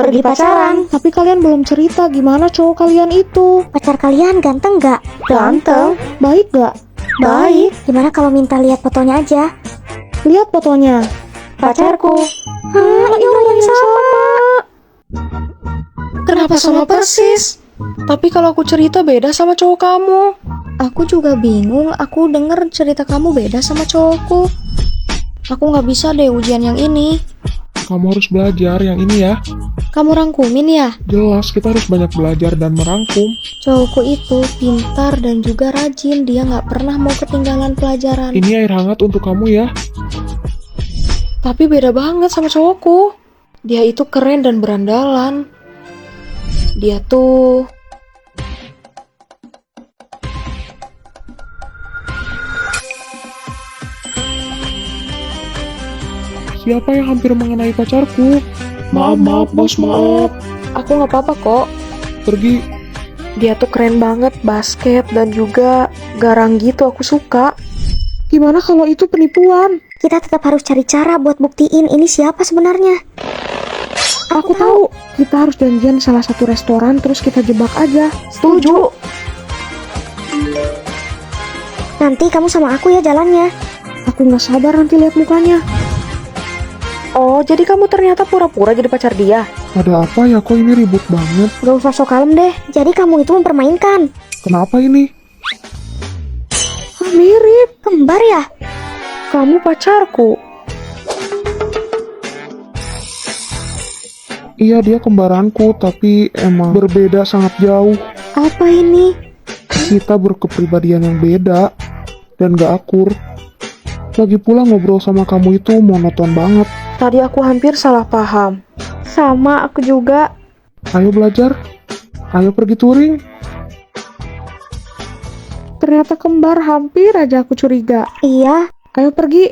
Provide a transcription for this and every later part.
Pergi pacaran. Tapi kalian belum cerita gimana cowok kalian itu. Pacar kalian ganteng gak? Ganteng? Baik gak? Baik. Gimana kalau minta lihat fotonya aja? Lihat fotonya. Pacarku. Ini orang yang sama. Kenapa sama persis? Tapi kalau aku cerita beda sama cowok kamu. Aku juga bingung, aku denger cerita kamu beda sama cowokku. Aku gak bisa deh ujian yang ini. Kamu harus belajar yang ini ya. Kamu rangkumin ya? Jelas, kita harus banyak belajar dan merangkum. Cowokku itu pintar dan juga rajin, dia gak pernah mau ketinggalan pelajaran. Ini air hangat untuk kamu ya. Tapi beda banget sama cowokku. Dia itu keren dan berandalan. Dia tuh... Siapa yang hampir mengenai pacarku? Maaf, bos, maaf. Aku gak apa-apa kok. Pergi. Dia tuh keren banget, basket dan juga garang gitu, aku suka. Gimana kalau itu penipuan? Kita tetap harus cari cara buat buktiin ini siapa sebenarnya. Aku tahu. Kita harus janjian di salah satu restoran terus kita jebak aja. Setuju. Nanti kamu sama aku ya jalannya. Aku gak sabar nanti lihat mukanya. Oh, jadi kamu ternyata pura-pura jadi pacar dia? Ada apa ya, kok ini ribut banget? Gak usah sok kalem deh. Jadi kamu itu mempermainkan. Kenapa ini? Mirip. Kembar ya? Kamu pacarku. Iya, dia kembaranku, tapi emang berbeda sangat jauh. Apa ini? Kita berkepribadian yang beda dan gak akur. Lagi pula ngobrol sama kamu itu monoton banget. Tadi aku hampir salah paham. Sama, aku juga. Ayo belajar. Ayo pergi touring. Ternyata kembar, hampir aja aku curiga. Iya. Ayo pergi.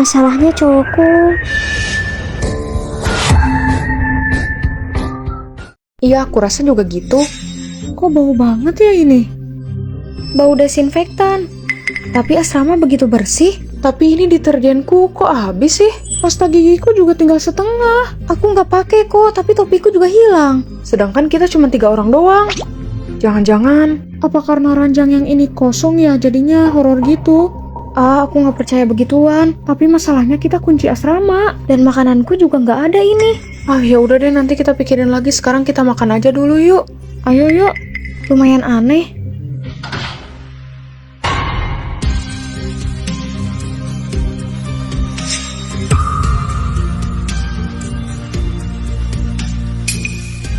Masalahnya cowokku. Iya, aku rasa juga gitu. Kok bau banget ya ini? Bau desinfektan. Tapi asrama begitu bersih. Tapi ini deterjenku kok habis sih? Pasta gigiku juga tinggal setengah. Aku nggak pakai kok, tapi topiku juga hilang. Sedangkan kita cuma 3 orang doang. Jangan-jangan apa karena ranjang yang ini kosong ya jadinya horor gitu? Aku nggak percaya begituan. Tapi masalahnya kita kunci asrama. Dan makananku juga nggak ada ini. Ya udah deh, nanti kita pikirin lagi. Sekarang kita makan aja dulu yuk. Ayo yuk. Lumayan aneh.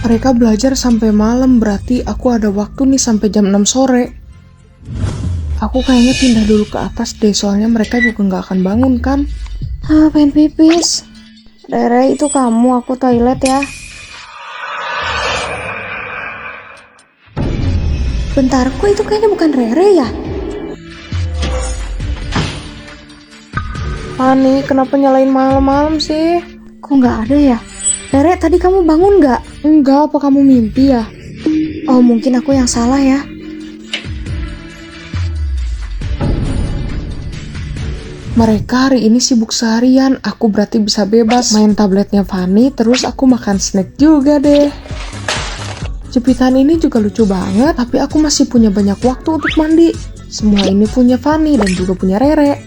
Mereka belajar sampai malam, berarti aku ada waktu nih sampai jam 6 sore. Aku kayaknya pindah dulu ke atas deh, soalnya mereka juga nggak akan bangun kan? Pengen pipis. Rere, itu kamu, aku toilet ya. Bentar, kok itu kayaknya bukan Rere ya? Fanny, kenapa nyalain malam-malam sih? Kok nggak ada ya? Rere, tadi kamu bangun nggak? Enggak, apa kamu mimpi ya? Oh, mungkin aku yang salah ya. Mereka hari ini sibuk seharian, aku berarti bisa bebas main tabletnya Fanny, terus aku makan snack juga deh. Jepitan ini juga lucu banget, tapi aku masih punya banyak waktu untuk mandi. Semua ini punya Fanny dan juga punya Rere.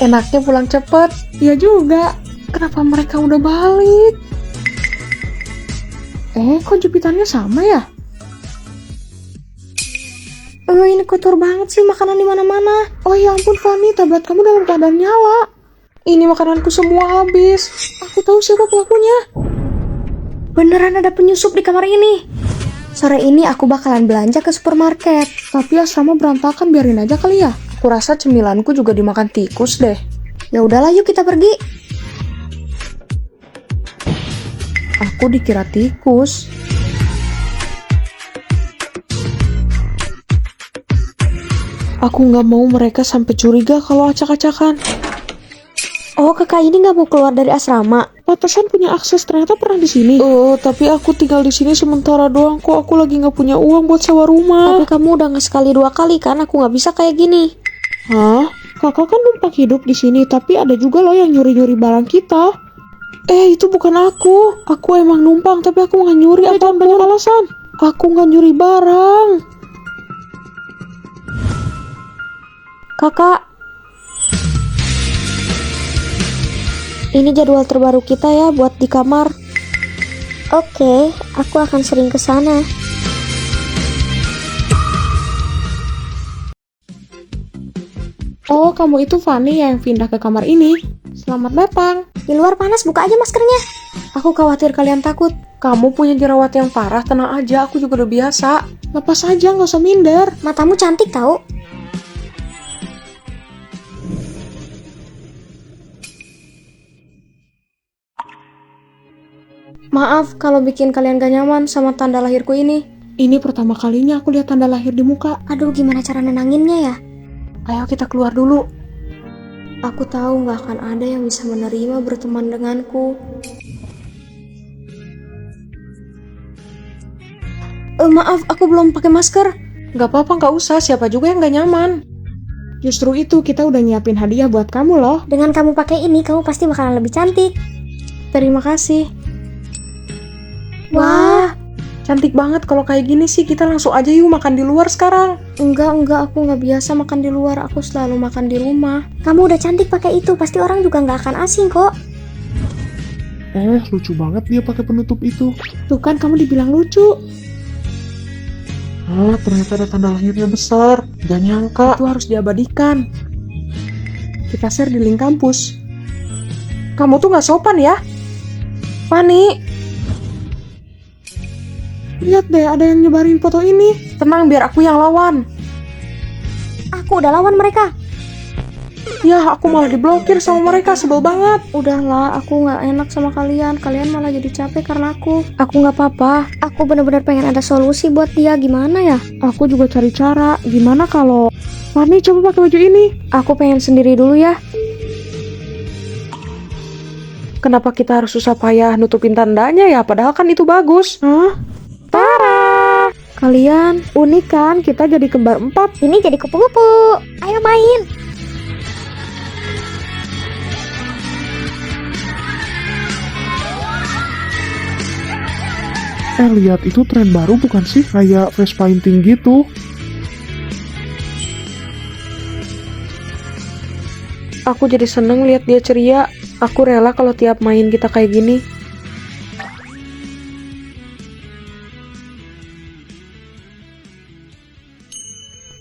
Enaknya pulang cepet. Iya juga. Kenapa mereka udah balik? Kok jepitannya sama ya? Ini kotor banget sih makanan di mana-mana. Oh ya ampun Fanny, tablet kamu dalam keadaan nyala. Ini makananku semua habis. Aku tahu siapa pelakunya. Beneran ada penyusup di kamar ini. Sore ini aku bakalan belanja ke supermarket. Tapi asrama berantakan, biarin aja kali ya. Aku rasa cemilanku juga dimakan tikus deh. Ya udahlah, yuk kita pergi. Aku dikira tikus. Aku nggak mau mereka sampai curiga kalau acak-acakan. Oh, kakak ini nggak mau keluar dari asrama. Pantesan punya akses, ternyata pernah di sini. Tapi aku tinggal di sini sementara doang kok. Aku lagi nggak punya uang buat sewa rumah. Tapi kamu udah nggak sekali 2 kali kan? Aku nggak bisa kayak gini. Hah? Kakak kan numpang hidup di sini, tapi ada juga loh yang nyuri-nyuri barang kita. Itu bukan aku. Aku emang numpang, tapi aku nggak nyuri. Jangan banyak alasan. Aku nggak nyuri barang. Kakak, ini jadwal terbaru kita ya buat di kamar. Oke, aku akan sering ke sana. Oh, kamu itu Fanny yang pindah ke kamar ini. Selamat datang. Di luar panas, buka aja maskernya. Aku khawatir kalian takut. Kamu punya jerawat yang parah, tenang aja. Aku juga udah biasa. Lepas aja, nggak usah minder. Matamu cantik tau. Maaf kalau bikin kalian gak nyaman sama tanda lahirku ini. Ini pertama kalinya aku lihat tanda lahir di muka. Aduh, gimana cara nenanginnya ya? Ayo kita keluar dulu. Aku tahu gak akan ada yang bisa menerima berteman denganku. Maaf, aku belum pakai masker. Gak apa-apa, gak usah. Siapa juga yang gak nyaman. Justru itu, kita udah nyiapin hadiah buat kamu loh. Dengan kamu pakai ini, kamu pasti bakalan lebih cantik. Terima kasih. Wah, cantik banget. Kalau kayak gini sih kita langsung aja yuk makan di luar sekarang. enggak, aku nggak biasa makan di luar. Aku selalu makan di rumah. Kamu udah cantik pakai itu, pasti orang juga nggak akan asing kok. Lucu banget dia pakai penutup itu. Tuh kan kamu dibilang lucu. Ternyata ada tanda lahirnya besar. Gak nyangka. Itu harus diabadikan. Kita share di link kampus. Kamu tuh nggak sopan ya, Fanny. Lihat deh, ada yang nyebarin foto ini. Tenang, biar aku yang lawan. Aku udah lawan mereka. Ya, aku malah diblokir sama mereka, sebel banget. Udahlah, aku nggak enak sama kalian. Kalian malah jadi capek karena aku. Aku nggak apa-apa. Aku benar-benar pengen ada solusi buat dia. Gimana ya? Aku juga cari cara. Gimana kalau Fanny coba pakai baju ini? Aku pengen sendiri dulu ya. Kenapa kita harus susah payah nutupin tandanya ya? Padahal kan itu bagus. Hah? Tara! Kalian unik kan? Kita jadi kembar 4. Ini jadi kupu-kupu. Ayo main. Lihat, itu tren baru bukan sih? Kayak face painting gitu. Aku jadi seneng lihat dia ceria. Aku rela kalau tiap main kita kayak gini.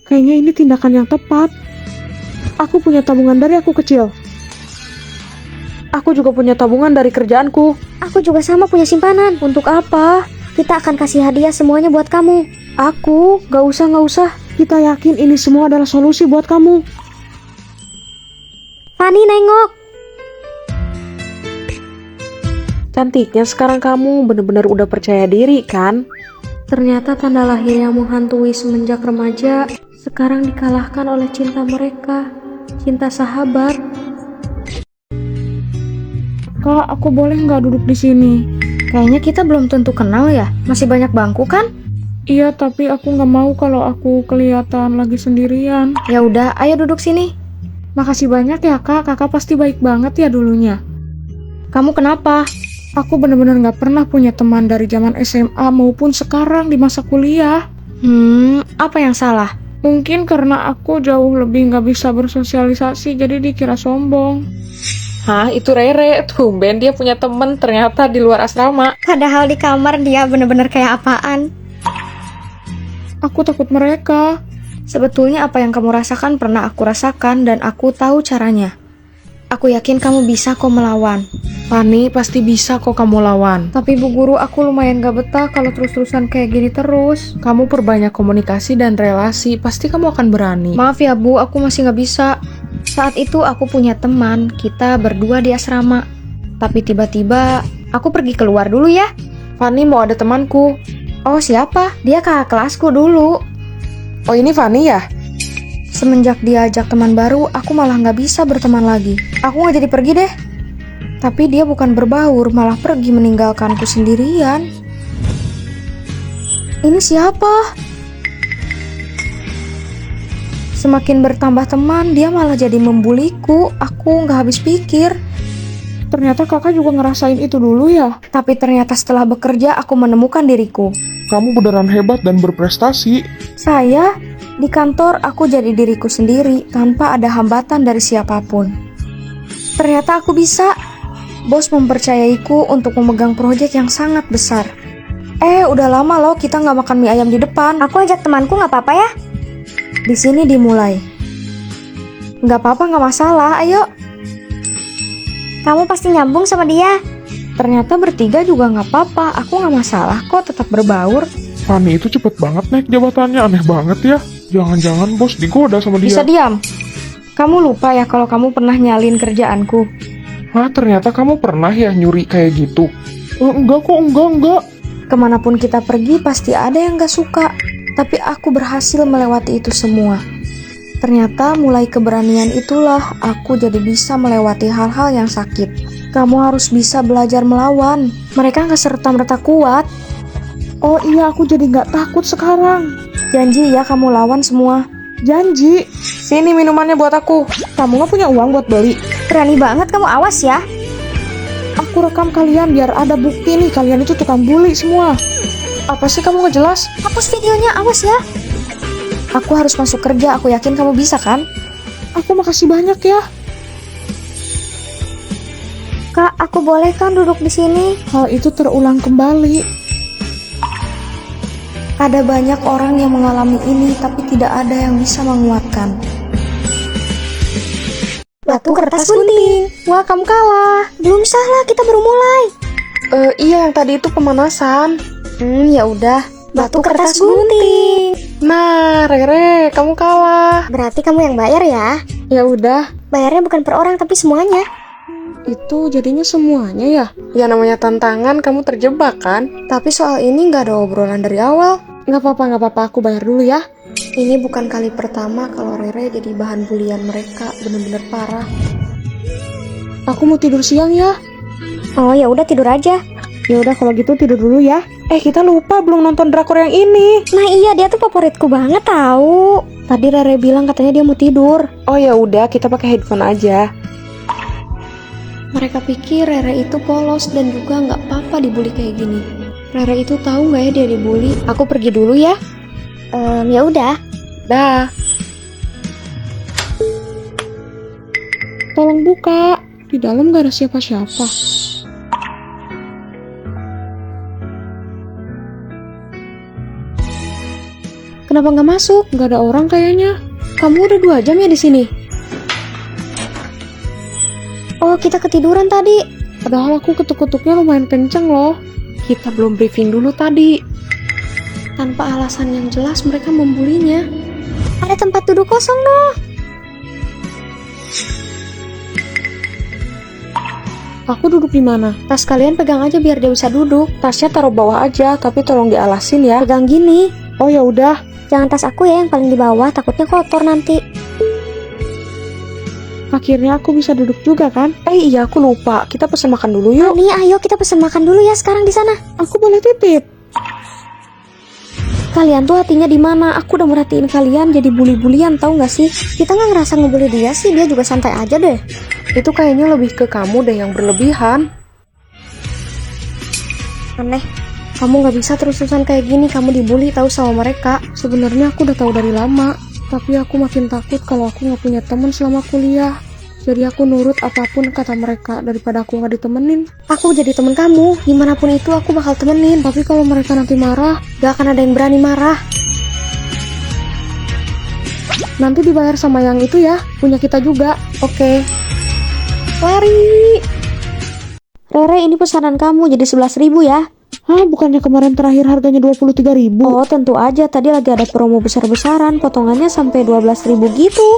Kayaknya ini tindakan yang tepat. Aku punya tabungan dari aku kecil. Aku juga punya tabungan dari kerjaanku. Aku juga sama punya simpanan. Untuk apa? Kita akan kasih hadiah semuanya buat kamu. Aku? Gak usah. Kita yakin ini semua adalah solusi buat kamu. Fanny, nengok. Cantiknya sekarang kamu bener-bener udah percaya diri kan? Ternyata tanda lahir yang menghantui semenjak remaja sekarang dikalahkan oleh cinta mereka. Cinta sahabat. Kak, aku boleh nggak duduk di sini? Kayaknya kita belum tentu kenal ya. Masih banyak bangku kan? Iya, tapi aku nggak mau kalau aku kelihatan lagi sendirian. Ya udah, ayo duduk sini. Makasih banyak ya kak. Kakak pasti baik banget ya dulunya. Kamu kenapa? Aku bener-bener nggak pernah punya teman dari zaman SMA maupun sekarang di masa kuliah. Apa yang salah? Mungkin karena aku jauh lebih nggak bisa bersosialisasi, jadi dikira sombong. Hah, itu Rere. Tumben dia punya temen ternyata di luar asrama. Padahal di kamar dia bener-bener kayak apaan. Aku takut mereka. Sebetulnya apa yang kamu rasakan pernah aku rasakan dan aku tahu caranya. Aku yakin kamu bisa kok melawan. Fanny, pasti bisa kok kamu lawan. Tapi Bu Guru, aku lumayan gak betah kalau terus-terusan kayak gini terus. Kamu perbanyak komunikasi dan relasi, pasti kamu akan berani. Maaf ya Bu, aku masih gak bisa. Saat itu aku punya teman, kita berdua di asrama. Tapi tiba-tiba aku pergi keluar dulu ya. Fanny, mau ada temanku. Oh siapa? Dia kakak kelasku dulu. Oh ini Fanny ya? Semenjak diajak teman baru, aku malah gak bisa berteman lagi. Aku gak jadi pergi deh. Tapi dia bukan berbaur, malah pergi meninggalkanku sendirian. Ini siapa? Semakin bertambah teman, dia malah jadi membuliku. Aku nggak habis pikir. Ternyata kakak juga ngerasain itu dulu ya. Tapi ternyata setelah bekerja, aku menemukan diriku. Kamu beneran hebat dan berprestasi. Saya, di kantor aku jadi diriku sendiri tanpa ada hambatan dari siapapun. Ternyata aku bisa. Bos mempercayaiku untuk memegang proyek yang sangat besar. Udah lama loh kita nggak makan mie ayam di depan. Aku ajak temanku nggak apa-apa ya? Di sini dimulai. Nggak apa-apa, nggak masalah, ayo. Kamu pasti nyambung sama dia. Ternyata bertiga juga nggak apa-apa, aku nggak masalah kok, tetap berbaur. Fanny itu cepet banget naik jabatannya, aneh banget ya. Jangan-jangan bos digoda sama dia. Bisa diam? Kamu lupa ya kalau kamu pernah nyalin kerjaanku? Hah, ternyata kamu pernah ya nyuri kayak gitu? Enggak kok, enggak. Kemanapun kita pergi pasti ada yang gak suka. Tapi aku berhasil melewati itu semua. Ternyata mulai keberanian itulah aku jadi bisa melewati hal-hal yang sakit. Kamu harus bisa belajar melawan. Mereka gak serta-merta kuat. Oh iya, aku jadi nggak takut sekarang. Janji ya kamu lawan semua. Janji. Sini minumannya buat aku. Kamu nggak punya uang buat beli? Berani banget kamu, awas ya. Aku rekam kalian biar ada bukti nih kalian itu tukang bully semua. Apa sih kamu nggak jelas? Hapus videonya, awas ya. Aku harus masuk kerja, aku yakin kamu bisa kan? Aku makasih banyak ya. Kak, aku boleh kan duduk di sini? Hal itu terulang kembali. Ada banyak orang yang mengalami ini tapi tidak ada yang bisa menguatkan. Batu kertas gunting. Wah, kamu kalah. Belum salah, kita baru mulai. Iya, yang tadi itu pemanasan. Ya udah. Batu kertas gunting. Nah, Rere, kamu kalah. Berarti kamu yang bayar ya? Ya udah. Bayarnya bukan per orang tapi semuanya. Itu jadinya semuanya ya? Ya namanya tantangan, kamu terjebak kan? Tapi soal ini nggak ada obrolan dari awal. Nggak apa-apa, aku bayar dulu ya. Ini bukan kali pertama kalau Rere jadi bahan bulian mereka, bener-bener parah. Aku mau tidur siang ya. Oh ya udah, tidur aja. Ya udah kalau gitu tidur dulu ya. Kita lupa belum nonton drakor yang ini. Nah iya, dia tuh favoritku banget tahu. Tadi Rere bilang katanya dia mau tidur. Oh ya udah, kita pakai headphone aja. Mereka pikir Rere itu polos dan juga nggak apa-apa dibully kayak gini. Rere itu tahu nggak ya dia dibully? Aku pergi dulu ya. Ya udah. Dah. Tolong buka. Di dalam gak ada siapa-siapa. Kenapa nggak masuk? Gak ada orang kayaknya. Kamu udah 2 jam ya di sini? Oh, kita ketiduran tadi. Padahal aku ketuk-ketuknya lumayan kenceng loh. Kita belum briefing dulu tadi. Tanpa alasan yang jelas mereka membulinya. Ada tempat duduk kosong noh. Aku duduk di mana? Tas kalian pegang aja biar dia bisa duduk. Tasnya taruh bawah aja, tapi tolong dialasin ya. Pegang gini. Oh ya udah. Jangan tas aku ya yang paling di bawah, takutnya kotor nanti. Akhirnya aku bisa duduk juga kan? Iya aku lupa. Kita pesen makan dulu yuk. Nih ayo kita pesen makan dulu ya sekarang di sana. Aku boleh titip? Kalian tuh hatinya di mana? Aku udah merhatiin kalian jadi bully-bulian, tahu nggak sih? Kita nggak ngerasa ngebully dia sih, dia juga santai aja deh. Itu kayaknya lebih ke kamu deh yang berlebihan. Aneh. Kamu nggak bisa terus-terusan kayak gini, kamu dibully tahu sama mereka. Sebenarnya aku udah tahu dari lama, tapi aku makin takut kalau aku nggak punya teman selama kuliah. Jadi aku nurut apapun kata mereka daripada aku nggak ditemenin. Aku jadi temen kamu, dimanapun itu aku bakal temenin. Tapi kalau mereka nanti marah, gak akan ada yang berani marah. nanti dibayar sama yang itu ya, punya kita juga. Oke. Lari. Rere, ini pesanan kamu jadi 11.000 ya. Hah, bukannya kemarin terakhir harganya 23.000? Oh, tentu aja tadi lagi ada promo besar-besaran, potongannya sampai 12.000 gitu.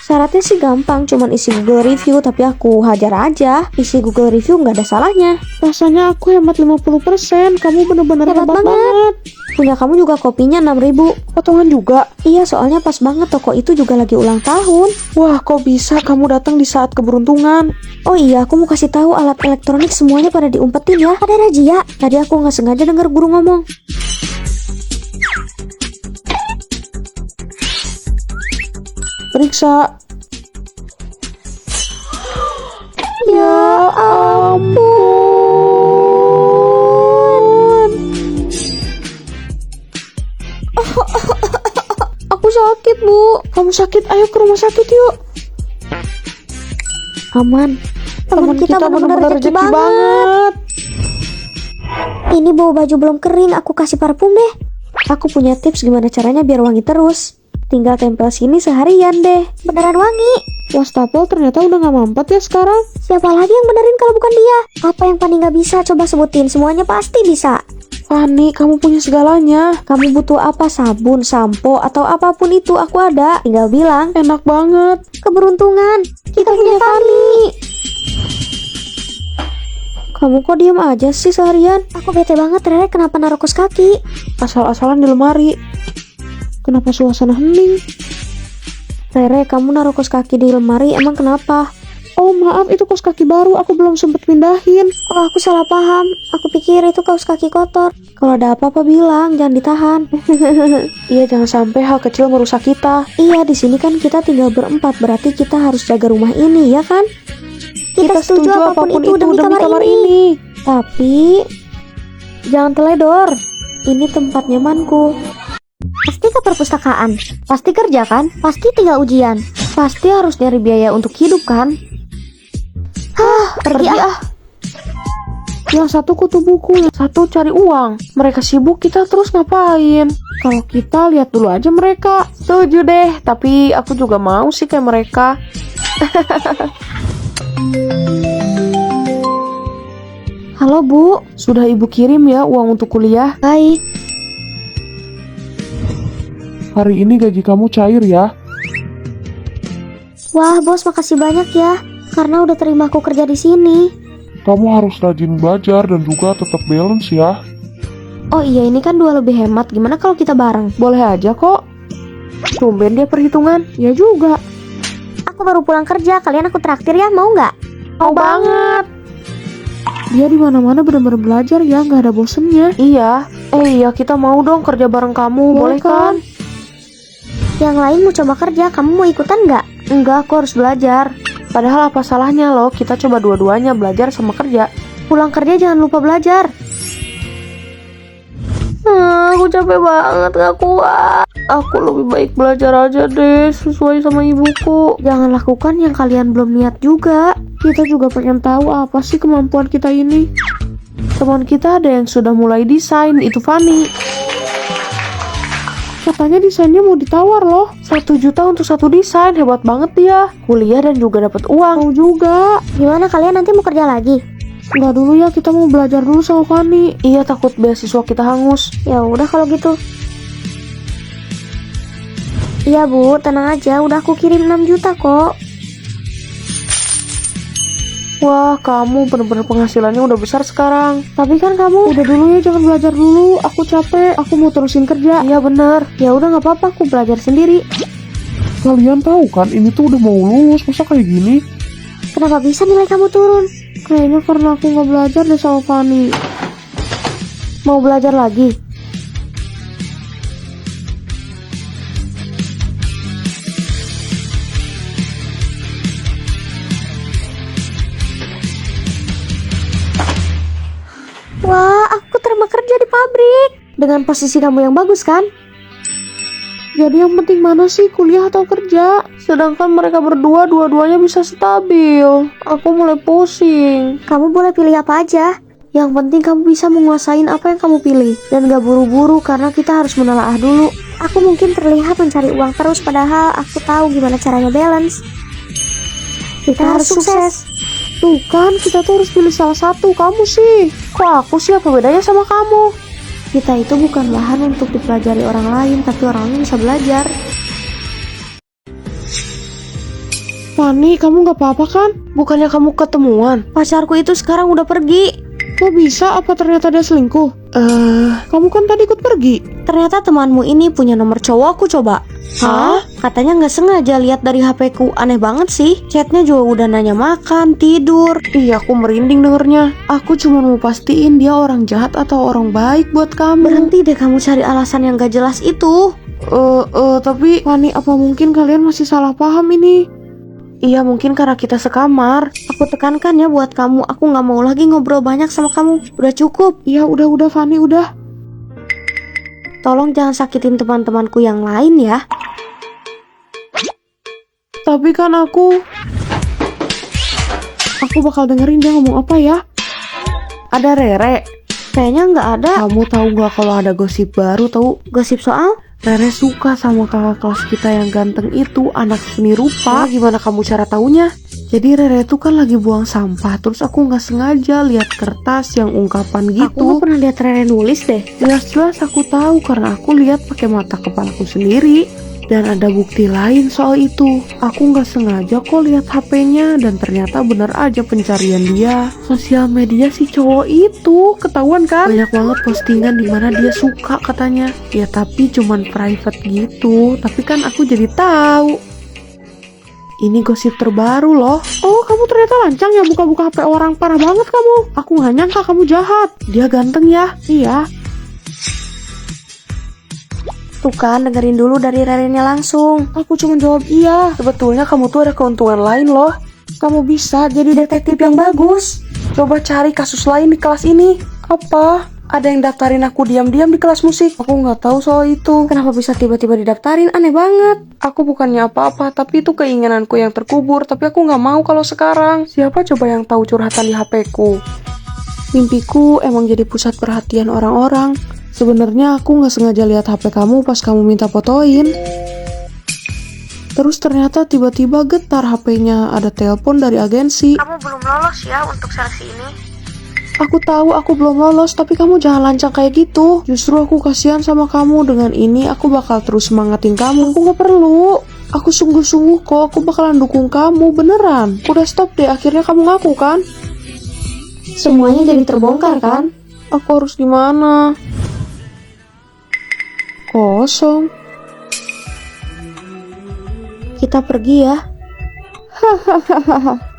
Syaratnya sih gampang, cuman isi Google Review, tapi aku hajar aja. Isi Google Review nggak ada salahnya. Rasanya aku hemat 50%, kamu bener-bener hebat banget. Punya kamu juga kopinya 6.000. Potongan juga? Iya, soalnya pas banget toko itu juga lagi ulang tahun. Wah, kok bisa kamu datang di saat keberuntungan? Oh iya, aku mau kasih tahu alat elektronik semuanya pada diumpetin ya. Ada razia. Tadi aku nggak sengaja dengar guru ngomong. diperiksa. Ya ampun. Aku sakit, Bu. Kamu sakit? Ayo ke rumah sakit yuk. Aman. Teman kita benar-benar rezeki banget. Ini bawa baju belum kering, aku kasih parfum deh. Aku punya tips gimana caranya biar wangi terus. Tinggal tempel sini seharian deh. Beneran wangi. Wastafel ternyata udah gak mampet ya sekarang. Siapa lagi yang benerin kalau bukan dia? Apa yang Fanny gak bisa? Coba sebutin. Semuanya pasti bisa. Fanny, kamu punya segalanya. Kamu butuh apa? Sabun, sampo, atau apapun itu aku ada. Tinggal bilang. Enak banget. Keberuntungan. Kita punya Fanny. Kamu kok diem aja sih seharian? Aku bete banget, Rere kenapa naruh kaos kaki? Asal-asalan di lemari. Kenapa suasana hening? Rere, kamu naruh kaos kaki di lemari, emang kenapa? Oh maaf, itu kaos kaki baru, aku belum sempet pindahin. Oh, aku salah paham. Aku pikir itu kaos kaki kotor. Kalau ada apa-apa bilang, jangan ditahan. Iya, jangan sampai hal kecil merusak kita. Iya, di sini kan kita tinggal berempat, berarti kita harus jaga rumah ini, ya kan? Kita setuju apapun itu demi kamar ini. Tapi jangan teledor. Ini tempat nyamanku. Pasti ke perpustakaan. Pasti kerja kan? Pasti tinggal ujian. Pasti harus nyari biaya untuk hidup kan? Pergi ah. Yang satu kutu buku, yang satu cari uang. Mereka sibuk, kita terus ngapain? Kalau kita lihat dulu aja mereka. Setuju deh, tapi aku juga mau sih kayak mereka. Halo Bu, Sudah ibu kirim ya uang untuk kuliah? baik. Hari ini gaji kamu cair ya. Wah bos, makasih banyak ya, karena udah terima aku kerja di sini. Kamu harus rajin belajar dan juga tetap balance ya. Oh iya, ini kan 2 lebih hemat. Gimana kalau kita bareng? Boleh aja kok. Tumben dia perhitungan. Ya juga. Aku baru pulang kerja, kalian aku traktir ya, mau nggak? Mau banget. Dia di mana-mana benar-benar belajar ya, nggak ada bosennya. Iya. Iya, kita mau dong kerja bareng kamu, boleh kan? Yang lain mau coba kerja, kamu mau ikutan nggak? Enggak, aku harus belajar. Padahal apa salahnya loh, kita coba dua-duanya belajar sama kerja. Pulang kerja jangan lupa belajar. Aku capek banget, gak kuat. Aku lebih baik belajar aja deh, sesuai sama ibuku. Jangan lakukan yang kalian belum niat juga. Kita juga pengen tahu apa sih kemampuan kita ini. Teman kita ada yang sudah mulai desain, itu Fanny. Katanya desainnya mau ditawar loh. 1 juta untuk satu desain, hebat banget dia. Kuliah dan juga dapat uang. Mau juga. Gimana, kalian nanti mau kerja lagi? Enggak dulu ya, kita mau belajar dulu sama Fanny. Iya, takut beasiswa kita hangus. Ya udah kalau gitu. Iya Bu, tenang aja, udah aku kirim 6 juta kok. Wah, kamu bener-bener penghasilannya udah besar sekarang. Tapi kan kamu Udah dulu ya, jangan belajar dulu. Aku capek, aku mau terusin kerja. Iya bener. ya udah nggak apa-apa, aku belajar sendiri. Kalian tahu kan ini tuh udah mau lulus, masa kayak gini? Kenapa bisa nilai kamu turun? Kayaknya karena aku nggak belajar deh sama Fanny. Mau belajar lagi? Wah, aku terima kerja di pabrik. Dengan posisi kamu yang bagus kan? Jadi yang penting mana sih, kuliah atau kerja? Sedangkan mereka berdua, dua-duanya bisa stabil. Aku mulai pusing. Kamu boleh pilih apa aja. Yang penting kamu bisa menguasain apa yang kamu pilih. Dan gak buru-buru karena kita harus menelaah dulu. Aku mungkin terlihat mencari uang terus, padahal aku tahu gimana caranya balance. Kita harus sukses. Tuh kan, kita tuh harus pilih salah satu. Kamu sih. Kok aku sih, apa bedanya sama kamu? Kita itu bukan bahan untuk dipelajari orang lain, tapi orang lain bisa belajar. Fanny, kamu gak apa-apa kan? Bukannya kamu ketemuan? Pacarku itu sekarang udah pergi. Kok bisa? Apa ternyata dia selingkuh? Kamu kan tadi ikut pergi. Ternyata temanmu ini punya nomor cowokku, coba. Hah? Katanya nggak sengaja lihat dari HP-ku. Aneh banget sih. Chatnya juga udah nanya makan, tidur. Iya, aku merinding dengernya. Aku cuma mau pastiin dia orang jahat atau orang baik buat kamu. Berhenti deh kamu cari alasan yang gak jelas itu. Tapi Fani, apa mungkin kalian masih salah paham ini? Iya, mungkin karena kita sekamar. Aku tekankan ya buat kamu, aku gak mau lagi ngobrol banyak sama kamu. Udah cukup. Iya, udah Fani, udah. Tolong jangan sakitin teman-temanku yang lain ya. Tapi kan aku bakal dengerin dia ngomong apa ya. Ada Rere? Kayaknya nggak ada. Kamu tahu nggak kalau ada gosip baru tahu? Gosip soal? Rere suka sama kakak kelas kita yang ganteng itu, anak seni rupa. Gimana kamu cara taunya? Jadi Rere tuh kan lagi buang sampah, terus aku nggak sengaja lihat kertas yang ungkapan Aku gitu. nggak pernah lihat Rere nulis deh. Jelas-jelas aku tahu karena aku lihat pakai mata kepalaku sendiri. Dan ada bukti lain soal itu. Aku nggak sengaja kok lihat HP-nya dan ternyata bener aja pencarian dia. Sosial media si cowok itu, ketahuan kan? Banyak banget postingan dimana dia suka katanya. Ya tapi cuman private gitu. Tapi kan aku jadi tahu. Ini gosip terbaru loh. Oh, kamu ternyata lancang ya buka-buka HP orang, parah banget kamu. Aku nggak nyangka kamu jahat. Dia ganteng ya? Iya. Tuh kan, dengerin dulu dari Rere-nya langsung. Aku cuma jawab iya. Sebetulnya kamu tuh ada keuntungan lain loh. Kamu bisa jadi detektif yang bagus. Coba cari kasus lain di kelas ini. Apa? Ada yang daftarin aku diam-diam di kelas musik. Aku nggak tahu soal itu. Kenapa bisa tiba-tiba didaftarin? Aneh banget. Aku bukannya apa-apa, tapi itu keinginanku yang terkubur. Tapi aku nggak mau kalau sekarang. Siapa coba yang tahu curhatan di HP-ku? Mimpiku emang jadi pusat perhatian orang-orang. Sebenarnya aku nggak sengaja lihat HP kamu pas kamu minta fotoin. Terus ternyata tiba-tiba getar HP-nya, ada telepon dari agensi. Kamu belum lolos ya untuk seleksi ini. Aku tahu aku belum lolos, tapi kamu jangan lancang kayak gitu. Justru aku kasihan sama kamu. Dengan ini aku bakal terus semangatin kamu. Aku nggak perlu. Aku sungguh-sungguh kok, aku bakalan dukung kamu, beneran. Udah stop deh, akhirnya kamu ngaku kan? Semuanya jadi terbongkar kan? Aku harus gimana? Kosong. Kita pergi ya.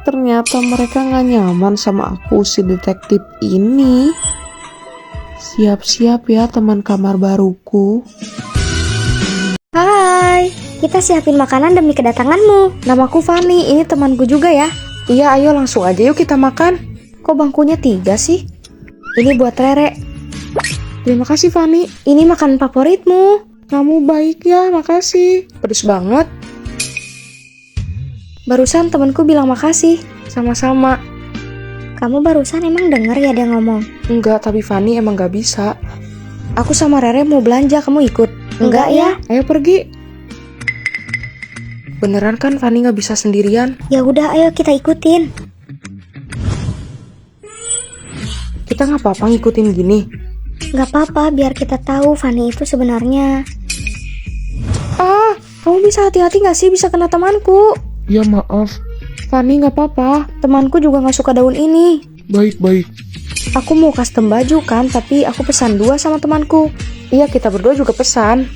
Ternyata mereka gak nyaman sama aku, si detektif ini. Siap-siap ya teman kamar baruku. Hai, kita siapin makanan demi kedatanganmu. Namaku Fani, ini temanku juga ya. Iya, ayo langsung aja yuk kita makan. Kok bangkunya 3 sih? Ini buat Rere. Terima kasih Fani. Ini makanan favoritmu. Kamu baik ya, makasih. Pedes banget. Barusan temanku bilang makasih. Sama-sama. Kamu barusan emang denger ya dia ngomong? Enggak, tapi Fani emang gak bisa. Aku sama Rere mau belanja, kamu ikut? Enggak ya? Ayo pergi. Beneran kan Fani gak bisa sendirian? Ya udah, ayo kita ikutin. Kita gak apa-apa ngikutin gini. Gak apa-apa, biar kita tahu Fani itu sebenarnya. Kamu bisa hati-hati gak sih, bisa kena temanku. Ya maaf. Fani gak apa-apa. Temanku juga gak suka daun ini. Baik-baik. Aku mau custom baju kan, tapi aku pesan 2 sama temanku. Iya, kita berdua juga pesan.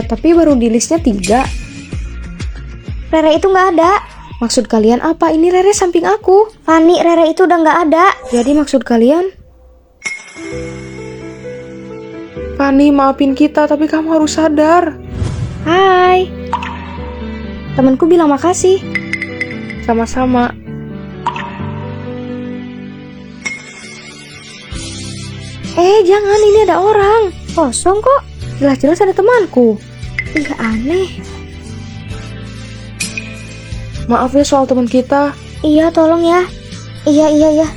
Tapi baru di listnya 3. Rere itu gak ada. Maksud kalian apa? Ini Rere samping aku. Fani, Rere itu udah gak ada. Jadi maksud kalian? Fani, maafin kita, tapi kamu harus sadar. Hai. Temanku bilang makasih. Sama-sama. Jangan, ini ada orang. Kosong kok. Jelas-jelas ada temanku. Ih, aneh. Maaf ya soal teman kita. Iya, tolong ya. Iya.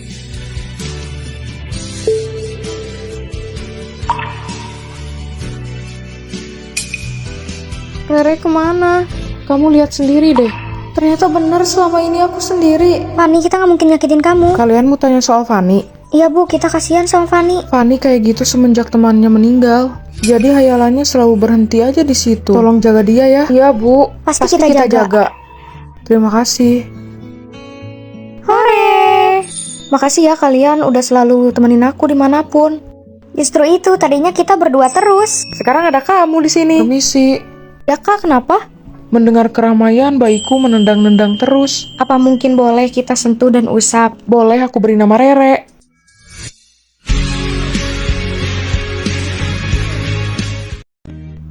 Rere kemana? Kamu lihat sendiri deh. Ternyata benar selama ini aku sendiri. Fani, kita gak mungkin nyakitin kamu. Kalian mau tanya soal Fani? Iya bu, kita kasihan sama Fani. Fani kayak gitu semenjak temannya meninggal. Jadi hayalannya selalu berhenti aja di situ. Tolong jaga dia ya. Iya bu. Pasti kita jaga. Terima kasih. Hore. Makasih ya kalian udah selalu temenin aku dimanapun. Justru itu, tadinya kita berdua terus. Sekarang ada kamu di sini. Permisi. Ya kak, kenapa? Mendengar keramaian, bayiku menendang-nendang terus. Apa mungkin boleh kita sentuh dan usap? Boleh, aku beri nama Rere.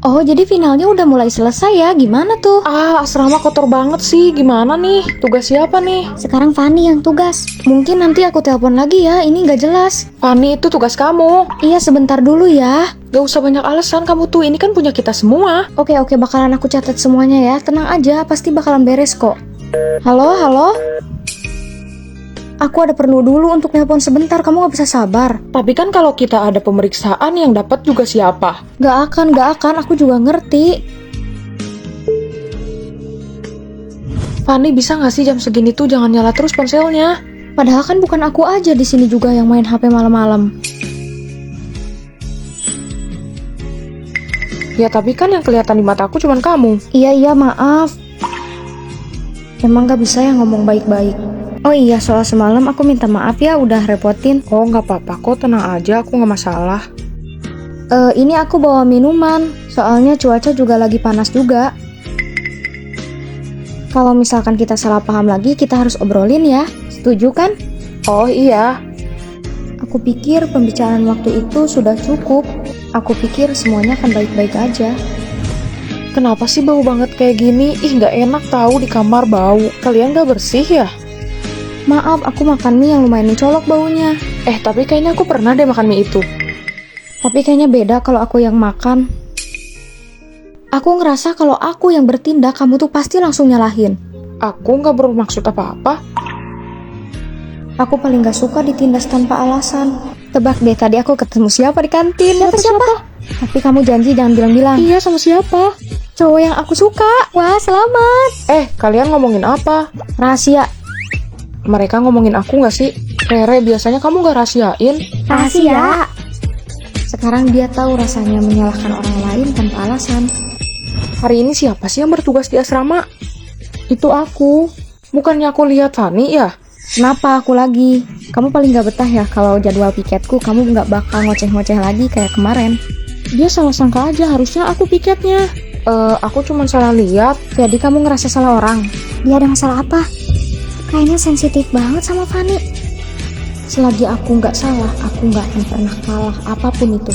Oh Oh, jadi finalnya udah mulai selesai ya? Gimana tuh? Asrama kotor banget sih. Gimana nih? Tugas siapa nih? Sekarang Fanny yang tugas. Mungkin nanti aku telepon lagi ya, ini nggak jelas. Fanny, itu tugas kamu. Iya, sebentar dulu ya. Gak usah banyak alasan kamu tuh. Ini kan punya kita semua. Oke, bakalan aku catat semuanya ya. Tenang aja, pasti bakalan beres kok. Halo? Aku ada perlu dulu untuk nelpon sebentar, kamu gak bisa sabar? Tapi kan kalau kita ada pemeriksaan yang dapat juga siapa? Gak akan, aku juga ngerti. Fanny, bisa gak sih jam segini tuh jangan nyala terus ponselnya? Padahal kan bukan aku aja di sini juga yang main HP malam-malam. Ya tapi kan yang kelihatan di mataku cuman kamu. Iya, maaf. Emang gak bisa ya ngomong baik-baik. Oh iya, soal semalam aku minta maaf ya udah repotin. Oh gak apa-apa kok, tenang aja, aku gak masalah. Ini aku bawa minuman, soalnya cuaca juga lagi panas juga. Kalau misalkan kita salah paham lagi, kita harus obrolin ya. Setuju kan? Oh iya. Aku pikir pembicaraan waktu itu sudah cukup. Aku pikir semuanya akan baik-baik aja. Kenapa sih bau banget kayak gini? Ih, gak enak tahu di kamar bau. Kalian gak bersih ya? Maaf, aku makan mie yang lumayan mencolok baunya. Tapi kayaknya aku pernah deh makan mie itu. Tapi kayaknya beda kalau aku yang makan. Aku ngerasa kalau aku yang bertindak, kamu tuh pasti langsung nyalahin. Aku gak bermaksud apa-apa. Aku paling gak suka ditindas tanpa alasan. Tebak deh, tadi aku ketemu siapa di kantin? Siapa? Tapi kamu janji jangan bilang-bilang. Iya, sama siapa? Cowok yang aku suka. Wah, selamat. Kalian ngomongin apa? Rahasia. Mereka ngomongin aku gak sih? Rere, biasanya kamu gak rahasiain. Rahasia. Sekarang dia tahu rasanya menyalahkan orang lain tanpa alasan. Hari ini siapa sih yang bertugas di asrama? Itu aku. Bukannya aku lihat Fanny ya? Kenapa aku lagi? Kamu paling gak betah ya kalau jadwal piketku kamu gak bakal ngoceh-ngoceh lagi kayak kemarin. Dia salah sangka aja, harusnya aku piketnya. Aku cuma salah lihat. Jadi kamu ngerasa salah orang? Dia ada masalah apa? Kayaknya sensitif banget sama Fanny. Selagi aku nggak salah, aku nggak akan pernah kalah apapun itu.